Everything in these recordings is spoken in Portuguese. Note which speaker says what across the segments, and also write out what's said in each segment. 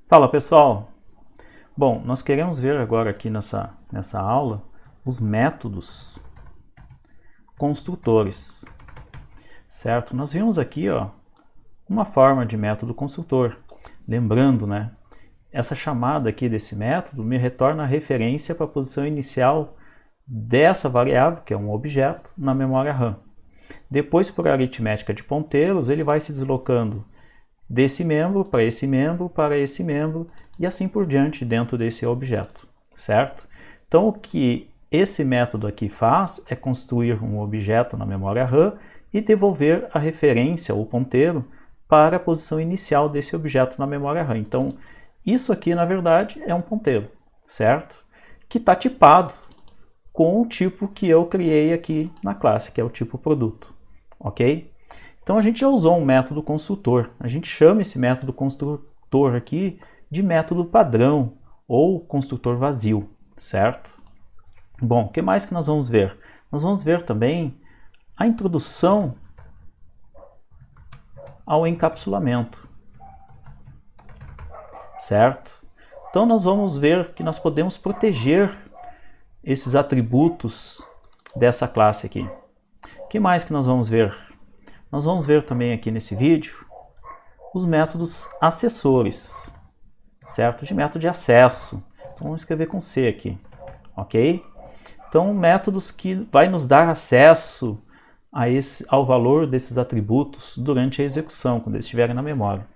Speaker 1: Fala pessoal! Bom, nós queremos ver agora aqui nessa aula os métodos construtores, certo? Nós vimos aqui uma forma de método construtor. Lembrando, né? Essa chamada aqui desse método me retorna a referência para a posição inicial dessa variável, que é um objeto, na memória RAM. Depois, por aritmética de ponteiros, ele vai se deslocando desse membro para esse membro, para esse membro e assim por diante dentro desse objeto, certo? Então o que esse método aqui faz é construir um objeto na memória RAM e devolver a referência ou ponteiro para a posição inicial desse objeto na memória RAM. Então isso aqui na verdade é um ponteiro, certo? Que está tipado com o tipo que eu criei aqui na classe, que é o tipo produto, ok? Então a gente já usou um método construtor. A gente chama esse método construtor aqui de método padrão ou construtor vazio, certo? Bom, o que mais que nós vamos ver? Nós vamos ver também a introdução ao encapsulamento, certo? Então nós vamos ver que nós podemos proteger esses atributos dessa classe aqui. O que mais que nós vamos ver? Nós vamos ver também aqui nesse vídeo os métodos acessores, certo? De método de acesso. Então, vamos escrever com C aqui, ok? Então, métodos que vai nos dar acesso ao valor desses atributos durante a execução, quando eles estiverem na memória.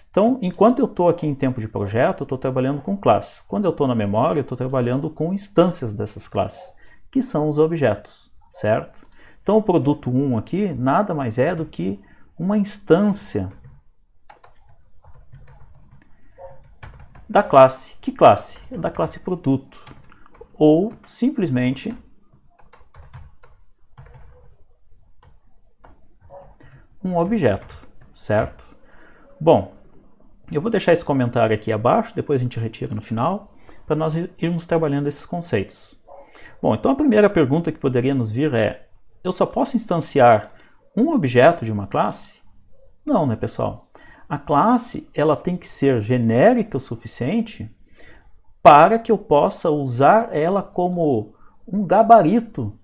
Speaker 1: Então, enquanto eu estou aqui em tempo de projeto, eu estou trabalhando com classes. Quando eu estou na memória, eu estou trabalhando com instâncias dessas classes, que são os objetos, certo? Então o produto 1 aqui nada mais é do que uma instância da classe. Que classe? É da classe produto. Ou simplesmente um objeto, certo? Bom, eu vou deixar esse comentário aqui abaixo, depois a gente retira no final, para nós irmos trabalhando esses conceitos. Bom, então a primeira pergunta que poderia nos vir é: eu só posso instanciar um objeto de uma classe? Não, né, pessoal? A classe ela tem que ser genérica o suficiente para que eu possa usar ela como um gabarito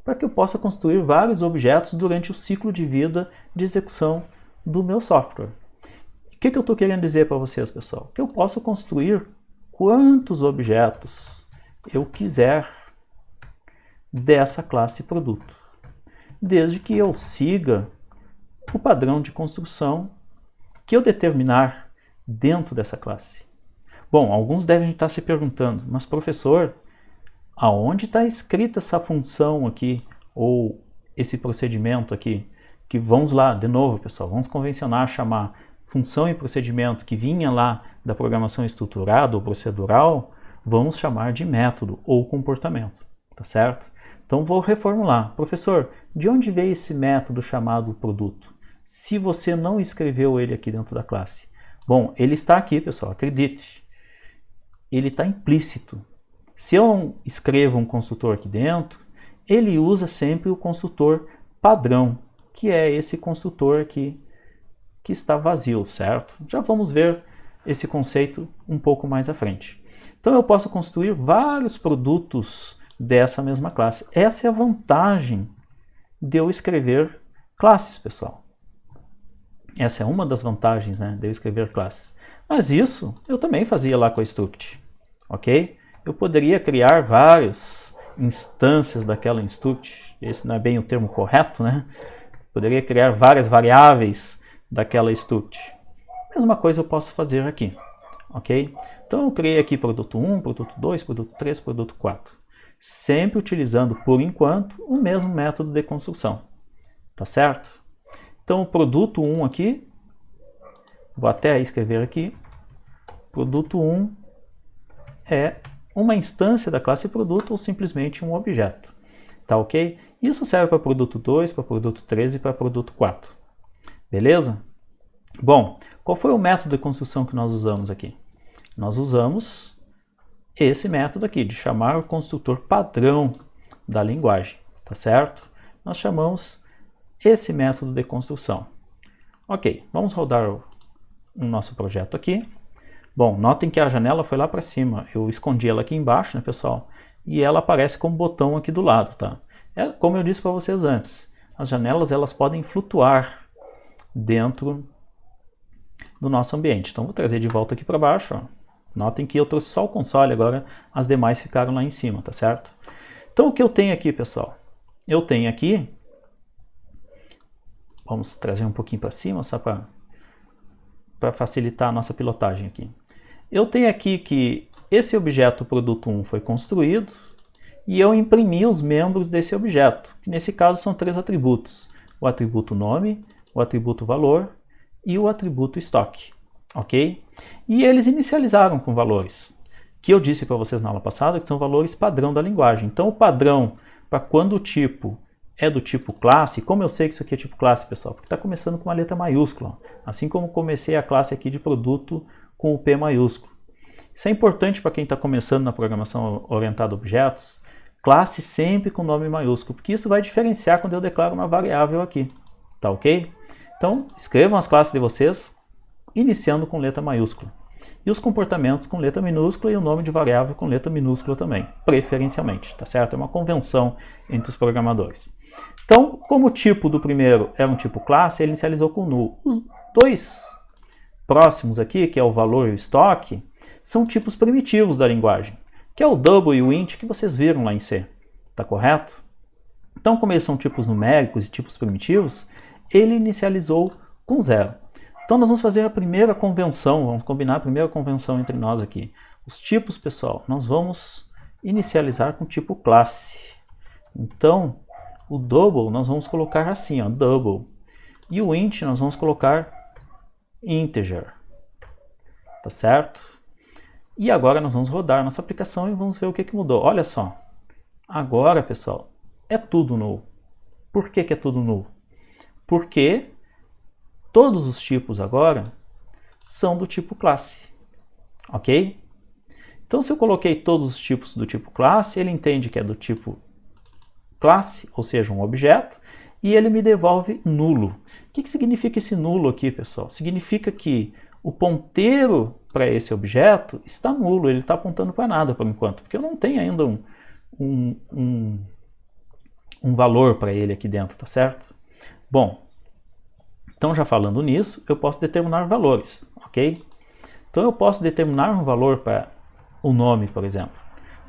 Speaker 1: para que eu possa construir vários objetos durante o ciclo de vida de execução do meu software. O que eu estou querendo dizer para vocês, pessoal? Que eu posso construir quantos objetos eu quiser dessa classe produto, desde que eu siga o padrão de construção que eu determinar dentro dessa classe. Bom, alguns devem estar se perguntando, mas professor, aonde está escrita essa função aqui, ou esse procedimento aqui? Que vamos lá, de novo pessoal, vamos convencionar, chamar função e procedimento que vinha lá da programação estruturada ou procedural, vamos chamar de método ou comportamento, tá certo? Então vou reformular. Professor, de onde veio esse método chamado produto? Se você não escreveu ele aqui dentro da classe. Bom, ele está aqui, pessoal, acredite. Ele está implícito. Se eu escrevo um construtor aqui dentro, ele usa sempre o construtor padrão, que é esse construtor aqui que está vazio, certo? Já vamos ver esse conceito um pouco mais à frente. Então eu posso construir vários produtos dessa mesma classe. Essa é a vantagem de eu escrever classes, pessoal. Essa é uma das vantagens, né, de eu escrever classes. Mas isso eu também fazia lá com a struct, ok? Eu poderia criar várias instâncias daquela struct. Esse não é bem o termo correto, né? Poderia criar várias variáveis daquela struct. Mesma coisa eu posso fazer aqui, ok? Então eu criei aqui produto 1, produto 2, produto 3, produto 4. Sempre utilizando, por enquanto, o mesmo método de construção. Tá certo? Então, o produto 1 aqui, vou até escrever aqui, produto 1 é uma instância da classe produto ou simplesmente um objeto. Tá ok? Isso serve para produto 2, para produto 3 e para produto 4. Beleza? Bom, qual foi o método de construção que nós usamos aqui? Nós usamos esse método aqui, de chamar o construtor padrão da linguagem, tá certo? Nós chamamos esse método de construção. Ok, vamos rodar o nosso projeto aqui. Bom, notem que a janela foi lá para cima. Eu escondi ela aqui embaixo, né, pessoal? E ela aparece como botão aqui do lado, tá? É como eu disse para vocês antes. As janelas, elas podem flutuar dentro do nosso ambiente. Então, vou trazer de volta aqui para baixo, ó. Notem que eu trouxe só o console, agora as demais ficaram lá em cima, tá certo? Então, o que eu tenho aqui, pessoal? Eu tenho aqui, vamos trazer um pouquinho para cima, só para facilitar a nossa pilotagem aqui. Eu tenho aqui que esse objeto produto 1 foi construído e eu imprimi os membros desse objeto, que nesse caso são 3 atributos. O atributo nome, o atributo valor e o atributo estoque, ok? E eles inicializaram com valores, que eu disse para vocês na aula passada, que são valores padrão da linguagem. Então o padrão para quando o tipo é do tipo classe, como eu sei que isso aqui é tipo classe, pessoal? Porque está começando com uma letra maiúscula, assim como comecei a classe aqui de produto com o P maiúsculo. Isso é importante para quem está começando na programação orientada a objetos, classe sempre com nome maiúsculo, porque isso vai diferenciar quando eu declaro uma variável aqui, tá ok? Então, escrevam as classes de vocês iniciando com letra maiúscula. E os comportamentos com letra minúscula e o nome de variável com letra minúscula também, preferencialmente, tá certo? É uma convenção entre os programadores. Então, como o tipo do primeiro é um tipo classe, ele inicializou com null. Os dois próximos aqui, que é o valor e o estoque, são tipos primitivos da linguagem, que é o double e o int que vocês viram lá em C, tá correto? Então, como eles são tipos numéricos e tipos primitivos, ele inicializou com 0. Então nós vamos fazer a primeira convenção, vamos combinar a primeira convenção entre nós aqui. Os tipos, pessoal, nós vamos inicializar com tipo classe. Então, o double nós vamos colocar assim, ó, double. E o int nós vamos colocar integer. Tá certo? E agora nós vamos rodar nossa aplicação e vamos ver o que mudou. Olha só. Agora, pessoal, é tudo null. Por que é tudo null? Porque todos os tipos agora são do tipo classe, ok? Então, se eu coloquei todos os tipos do tipo classe, ele entende que é do tipo classe, ou seja, um objeto, e ele me devolve nulo. O que significa esse nulo aqui, pessoal? Significa que o ponteiro para esse objeto está nulo, ele está apontando para nada por enquanto, porque eu não tenho ainda um valor para ele aqui dentro, tá certo? Bom, então já falando nisso, eu posso determinar valores, ok? Então eu posso determinar um valor para o nome, por exemplo.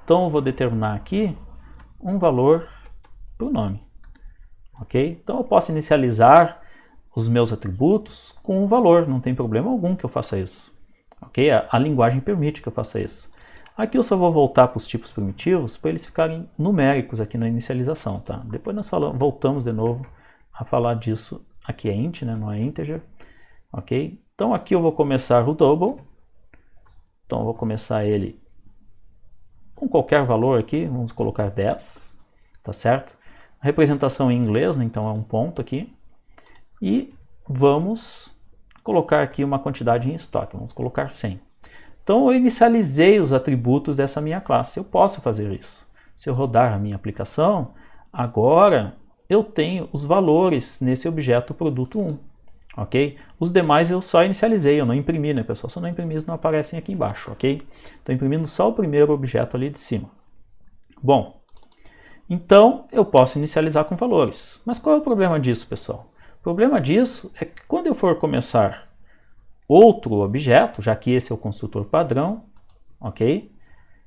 Speaker 1: Então eu vou determinar aqui um valor para o nome, ok? Então eu posso inicializar os meus atributos com um valor, não tem problema algum que eu faça isso, ok? A linguagem permite que eu faça isso. Aqui eu só vou voltar para os tipos primitivos para eles ficarem numéricos aqui na inicialização, tá? Depois nós voltamos de novo a falar disso. Aqui é int, né? Não é integer, ok? Então aqui eu vou começar o double, então eu vou começar ele com qualquer valor aqui, vamos colocar 10, tá certo? A representação em inglês, né? Então é um ponto aqui, e vamos colocar aqui uma quantidade em estoque, vamos colocar 100. Então eu inicializei os atributos dessa minha classe, eu posso fazer isso. Se eu rodar a minha aplicação, agora eu tenho os valores nesse objeto produto 1, ok? Os demais eu só inicializei, eu não imprimi, né, pessoal? Se eu não imprimir, eles não aparecem aqui embaixo, ok? Estou imprimindo só o primeiro objeto ali de cima. Bom, então eu posso inicializar com valores. Mas qual é o problema disso, pessoal? O problema disso é que quando eu for começar outro objeto, já que esse é o construtor padrão, ok?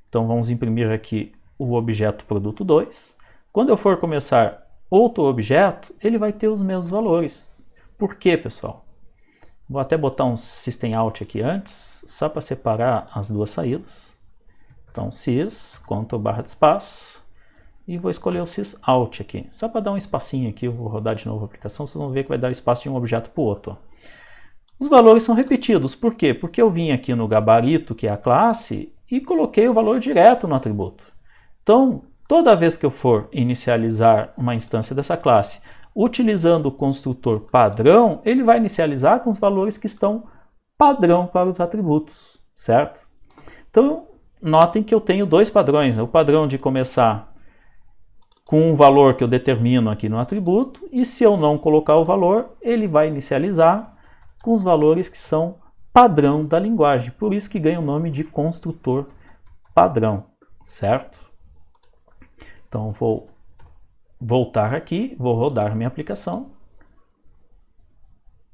Speaker 1: Então vamos imprimir aqui o objeto produto 2. Quando eu for começar outro objeto, ele vai ter os mesmos valores. Por quê, pessoal? Vou até botar um system out aqui antes, só para separar as duas saídas. Então, sys, Ctrl barra de espaço, e vou escolher o sys out aqui, só para dar um espacinho aqui. Eu vou rodar de novo a aplicação, vocês vão ver que vai dar espaço de um objeto para o outro, ó. Os valores são repetidos, por quê? Porque eu vim aqui no gabarito, que é a classe, e coloquei o valor direto no atributo. Então, toda vez que eu for inicializar uma instância dessa classe, utilizando o construtor padrão, ele vai inicializar com os valores que estão padrão para os atributos, certo? Então, notem que eu tenho dois padrões, né? O padrão de começar com um valor que eu determino aqui no atributo, e se eu não colocar o valor, ele vai inicializar com os valores que são padrão da linguagem. Por isso que ganha o nome de construtor padrão, certo? Então, vou voltar aqui, vou rodar minha aplicação.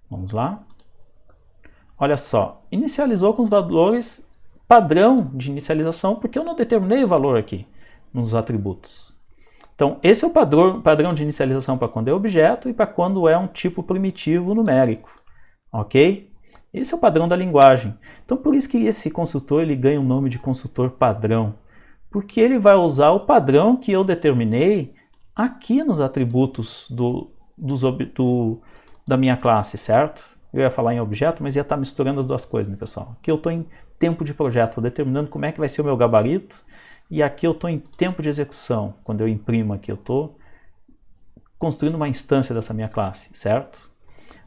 Speaker 1: Vamos lá. Olha só, inicializou com os valores padrão de inicialização, porque eu não determinei o valor aqui nos atributos. Então, esse é o padrão de inicialização para quando é objeto e para quando é um tipo primitivo numérico, ok? Esse é o padrão da linguagem. Então, por isso que esse construtor ele ganha o nome de construtor padrão, porque ele vai usar o padrão que eu determinei aqui nos atributos da minha classe, certo? Eu ia falar em objeto, mas ia estar misturando as duas coisas, né, pessoal? Aqui eu estou em tempo de projeto, estou determinando como é que vai ser o meu gabarito, e aqui eu estou em tempo de execução. Quando eu imprimo aqui, eu estou construindo uma instância dessa minha classe, certo?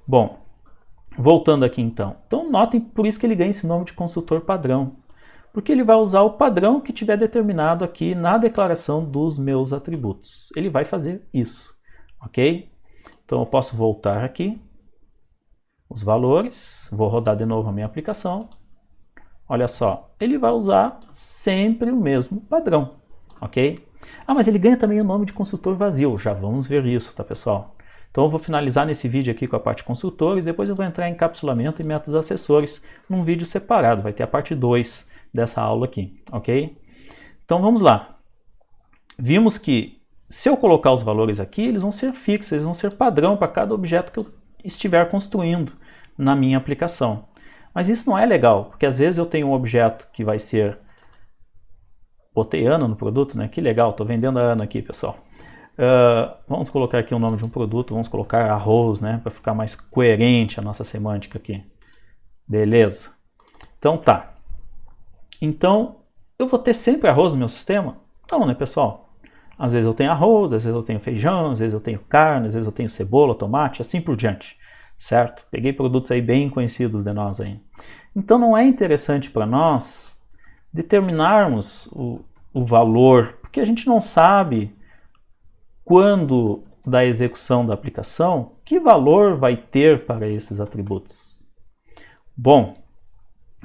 Speaker 1: Bom, voltando aqui então. Então notem por isso que ele ganha esse nome de construtor padrão, porque ele vai usar o padrão que tiver determinado aqui na declaração dos meus atributos. Ele vai fazer isso, ok? Então eu posso voltar aqui, os valores, vou rodar de novo a minha aplicação. Olha só, ele vai usar sempre o mesmo padrão, ok? Ah, mas ele ganha também o nome de construtor vazio, já vamos ver isso, tá, pessoal? Então eu vou finalizar nesse vídeo aqui com a parte construtores, depois eu vou entrar em encapsulamento e métodos acessórios num vídeo separado, vai ter a parte 2 dessa aula aqui, ok? Então vamos lá. Vimos que se eu colocar os valores aqui, eles vão ser fixos, eles vão ser padrão para cada objeto que eu estiver construindo na minha aplicação. Mas isso não é legal, porque às vezes eu tenho um objeto que vai ser... Botei ano no produto, né? Que legal, estou vendendo a ano aqui, pessoal. Vamos colocar aqui o nome de um produto, vamos colocar arroz, né? Para ficar mais coerente a nossa semântica aqui. Beleza. Então tá. Então, eu vou ter sempre arroz no meu sistema? Não, né, pessoal? Às vezes eu tenho arroz, às vezes eu tenho feijão, às vezes eu tenho carne, às vezes eu tenho cebola, tomate, assim por diante. Certo? Peguei produtos aí bem conhecidos de nós aí. Então não é interessante para nós determinarmos o valor, porque a gente não sabe quando da execução da aplicação, que valor vai ter para esses atributos. Bom,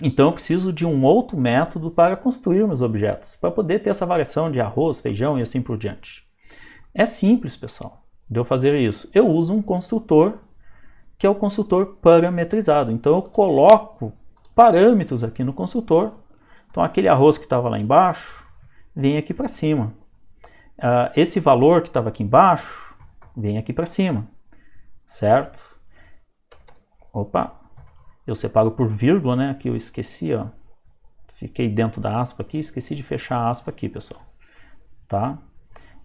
Speaker 1: então eu preciso de um outro método para construir meus objetos, para poder ter essa variação de arroz, feijão e assim por diante. É simples, pessoal, de eu fazer isso. Eu uso um construtor, que é o construtor parametrizado. Então eu coloco parâmetros aqui no construtor. Então aquele arroz que estava lá embaixo, vem aqui para cima. Esse valor que estava aqui embaixo, vem aqui para cima. Certo? Opa! Eu separo por vírgula, né? Aqui eu esqueci, ó. Fiquei dentro da aspa aqui, esqueci de fechar a aspa aqui, pessoal. Tá?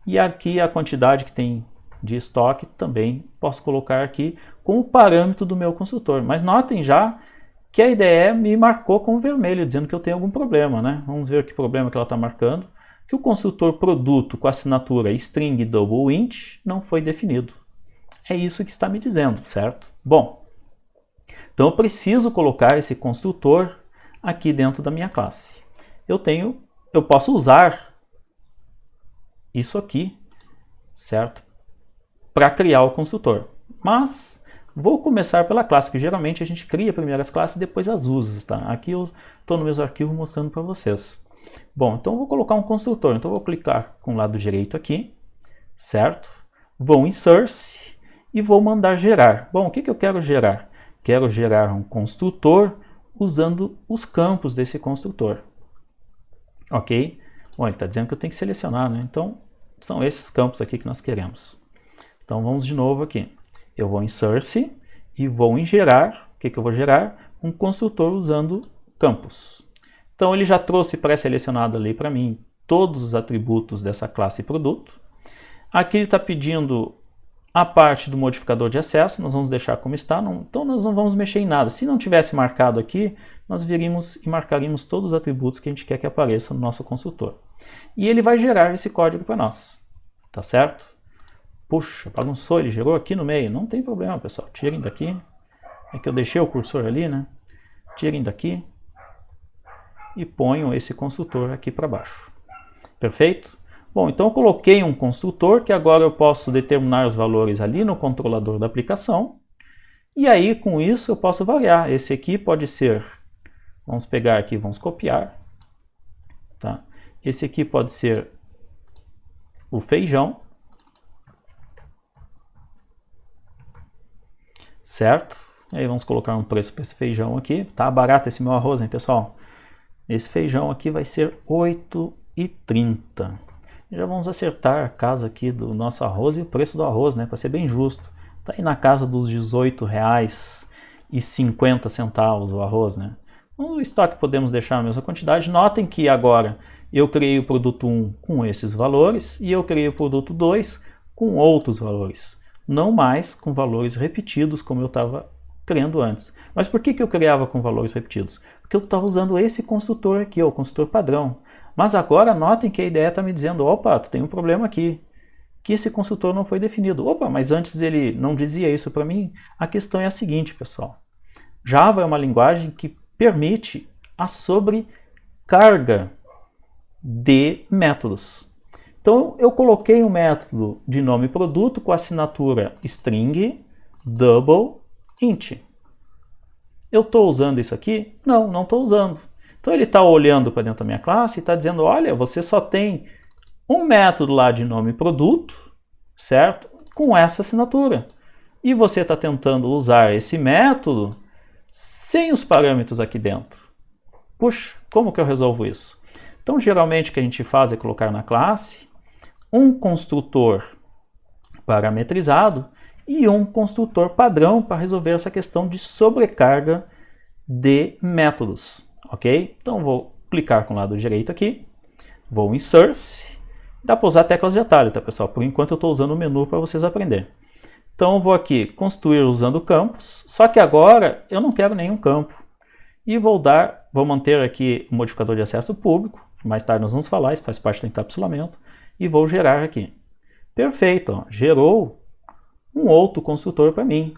Speaker 1: E aqui a quantidade que tem de estoque também posso colocar aqui como parâmetro do meu construtor. Mas notem já que a IDE me marcou com vermelho, dizendo que eu tenho algum problema, né? Vamos ver que problema que ela está marcando. Que o construtor produto com assinatura string double int não foi definido. É isso que está me dizendo, certo? Bom, então eu preciso colocar esse construtor aqui dentro da minha classe. Eu posso usar isso aqui, certo? Para criar o construtor. Mas vou começar pela classe, porque geralmente a gente cria primeiro as classes e depois as usa, tá? Aqui eu estou no meu arquivo mostrando para vocês. Bom, então eu vou colocar um construtor. Então eu vou clicar com o lado direito aqui, certo? Vou em Source e vou mandar gerar. Bom, o que eu quero gerar? Quero gerar um construtor usando os campos desse construtor. Ok? Bom, ele está dizendo que eu tenho que selecionar, né? Então, são esses campos aqui que nós queremos. Então, vamos de novo aqui. Eu vou em Source e vou em gerar. O que eu vou gerar? Um construtor usando campos. Então, ele já trouxe pré-selecionado ali para mim todos os atributos dessa classe produto. Aqui ele está pedindo a parte do modificador de acesso, nós vamos deixar como está, então nós não vamos mexer em nada. Se não tivesse marcado aqui, nós viríamos e marcaríamos todos os atributos que a gente quer que apareçam no nosso construtor. E ele vai gerar esse código para nós, tá certo? Puxa, bagunçou, ele gerou aqui no meio, não tem problema, pessoal, tirem daqui, é que eu deixei o cursor ali, né? Tirem daqui e ponham esse construtor aqui para baixo. Perfeito? Bom, então eu coloquei um construtor que agora eu posso determinar os valores ali no controlador da aplicação E aí, com isso, eu posso variar. Esse aqui pode ser, vamos pegar aqui, vamos copiar. Tá? Esse aqui pode ser o feijão. Certo? E aí vamos colocar um preço para esse feijão aqui. Tá barato esse meu arroz, hein, pessoal? Esse feijão aqui vai ser R$ 8,30. Já vamos acertar a casa aqui do nosso arroz e o preço do arroz, né? Para ser bem justo. Tá aí na casa dos R$ 18,50 o arroz, né? No estoque podemos deixar a mesma quantidade. Notem que agora eu criei o produto 1 com esses valores e eu criei o produto 2 com outros valores. Não mais com valores repetidos como eu estava criando antes. Mas por que eu criava com valores repetidos? Porque eu estava usando esse construtor aqui, o construtor padrão. Mas agora notem que a ideia está me dizendo, opa, tu tem um problema aqui, que esse construtor não foi definido. Opa, mas antes ele não dizia isso para mim. A questão é a seguinte, pessoal. Java é uma linguagem que permite a sobrecarga de métodos. Então eu coloquei um método de nome produto com assinatura string double int. Eu estou usando isso aqui? Não, não estou usando. Então ele está olhando para dentro da minha classe e está dizendo, olha, você só tem um método lá de nome produto, certo? Com essa assinatura. E você está tentando usar esse método sem os parâmetros aqui dentro. Puxa, como que eu resolvo isso? Então geralmente o que a gente faz é colocar na classe um construtor parametrizado e um construtor padrão para resolver essa questão de sobrecarga de métodos, ok? Então vou clicar com o lado direito aqui, vou em Source, dá para usar teclas de atalho, tá, pessoal? Por enquanto eu estou usando o menu para vocês aprenderem. Então eu vou aqui construir usando campos, só que agora eu não quero nenhum campo. E vou manter aqui o modificador de acesso público, mais tarde nós vamos falar, isso faz parte do encapsulamento, e vou gerar aqui. Perfeito, ó, gerou um outro construtor para mim,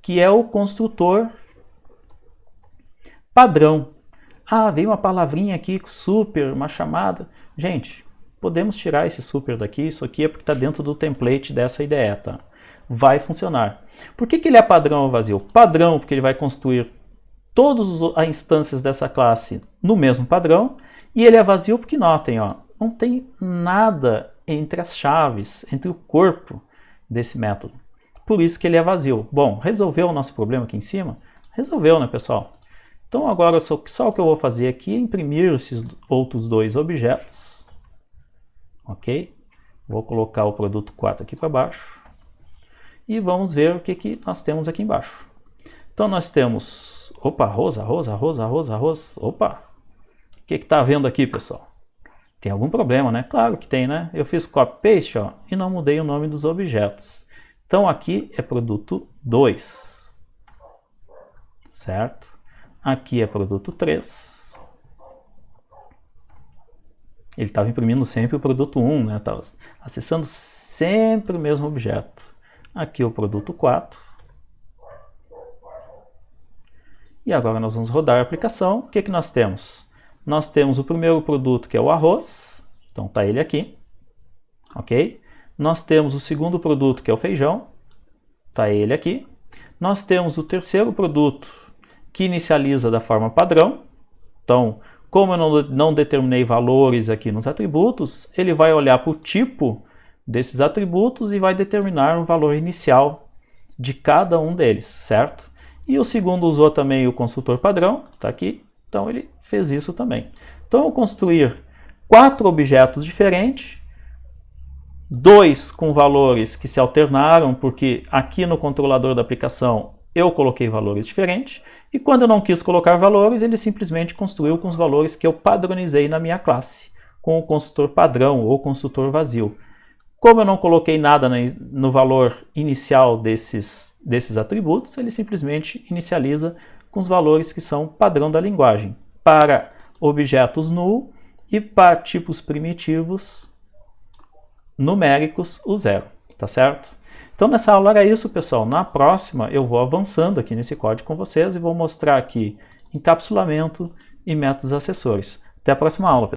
Speaker 1: que é o construtor padrão. Ah, veio uma palavrinha aqui, super, uma chamada. Gente, podemos tirar esse super daqui, isso aqui é porque está dentro do template dessa IDE, tá? Vai funcionar. Por que ele é padrão ou vazio? Padrão, porque ele vai construir todas as instâncias dessa classe no mesmo padrão, e ele é vazio porque, notem, ó, não tem nada entre as chaves, entre o corpo desse método. Por isso que ele é vazio. Bom, resolveu o nosso problema aqui em cima? Resolveu, né, pessoal? Então agora só o que eu vou fazer aqui é imprimir esses outros dois objetos. Ok? Vou colocar o produto 4 aqui para baixo. E vamos ver o que nós temos aqui embaixo. Então nós temos... Opa, arroz. Opa! O que está havendo aqui, pessoal? Tem algum problema, né? Claro que tem, né? Eu fiz copy-paste, ó, e não mudei o nome dos objetos. Então aqui é produto 2. Certo? Aqui é produto 3. Ele estava imprimindo sempre o produto 1, né? Estava acessando sempre o mesmo objeto. Aqui é o produto 4. E agora nós vamos rodar a aplicação. O que nós temos? Nós temos o primeiro produto, que é o arroz. Então está ele aqui. Ok? Nós temos o segundo produto, que é o feijão. Está ele aqui. Nós temos o terceiro produto, que inicializa da forma padrão. Então, como eu não determinei valores aqui nos atributos, ele vai olhar para o tipo desses atributos e vai determinar o valor inicial de cada um deles, certo? E o segundo usou também o construtor padrão, está aqui, então ele fez isso também. Então eu construir 4 objetos diferentes, 2 com valores que se alternaram, porque aqui no controlador da aplicação eu coloquei valores diferentes, e quando eu não quis colocar valores, ele simplesmente construiu com os valores que eu padronizei na minha classe, com o construtor padrão ou construtor vazio. Como eu não coloquei nada no valor inicial desses atributos, ele simplesmente inicializa com os valores que são padrão da linguagem, para objetos null e para tipos primitivos numéricos o 0, tá certo? Então nessa aula era isso, pessoal. Na próxima eu vou avançando aqui nesse código com vocês e vou mostrar aqui encapsulamento e métodos acessórios. Até a próxima aula, pessoal.